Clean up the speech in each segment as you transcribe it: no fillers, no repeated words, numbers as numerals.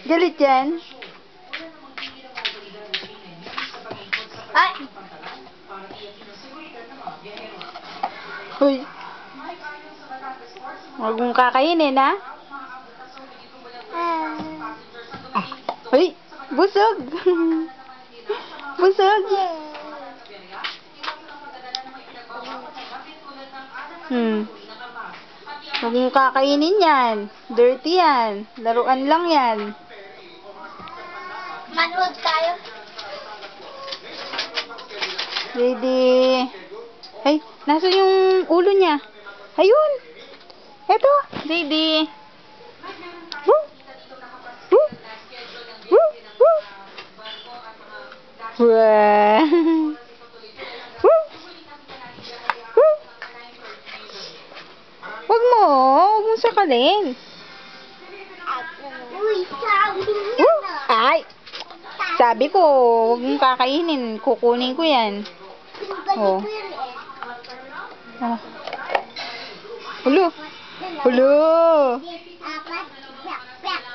Galit yan. Ay! Uy. Huwag mong kakainin, ha? Uy, busog. Busog. Huwag mong kakainin yan. Dirty yan. Laruan lang yan. Manood tayo. Ready. Ay, nasa yung ulo niya. Ayun. Eto. Ready. Woo. Woo. Woo. Woo. Wah. Woo. Woo. Huwag mong sakalin. Uy, sabi Woo. Ay. Sabi ko, huwag mong kakainin. Kukunin ko yan. Oh. Oh. Hulo. Hulo.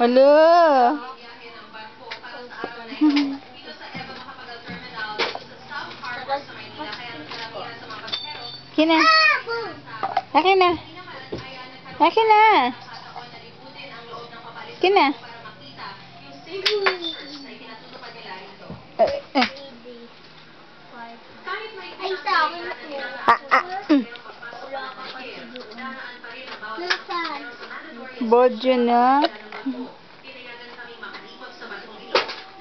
Hulo. Akin na. Akin na. Akin na. Akin na. Ay, sa akin ito. Bodyo na.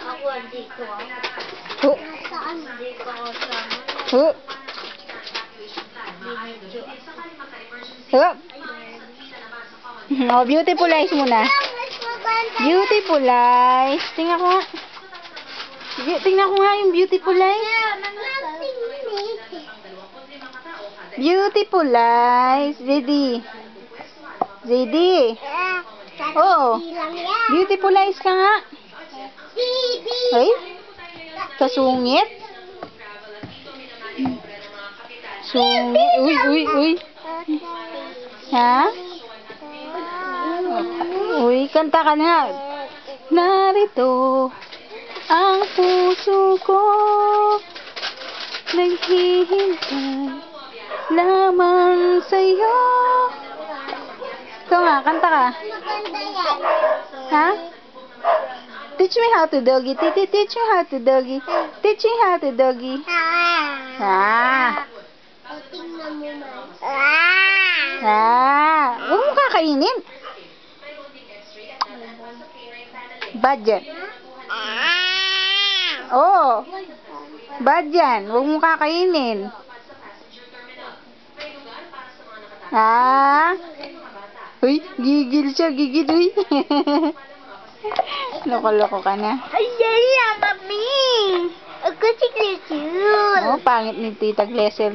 Ako, dito ako. Oh. Saan? Dito ako sa... Oh. Oh. Oh, beautiful eyes muna. Beautiful eyes. Tingnan ko nga. Sige, tingnan ko nga yung beautiful eyes. Beautiful eyes. Ready. Ready. Oh. Beautiful eyes ka nga. Ay. Kasungit. Sungit. Uy, uy, uy. Ha? Uy, kanta ka na. Narito ang puso ko, naghihintay lamang sa'yo. Ikaw nga, kanta ka. Ha? Teach me how to doggy. Teach me how to doggy. Teach me how to doggy. Ah. Tingnan mo na. Huwag mo kakainin. Bad yan. Oh. Bad yan. Huwag mo kakainin. Uy, gigil siya. Gigil, uy. Loko-loko ka na. Ay, dali mami. Ako si Glesel. Oh, pangit ni Tita Glesel.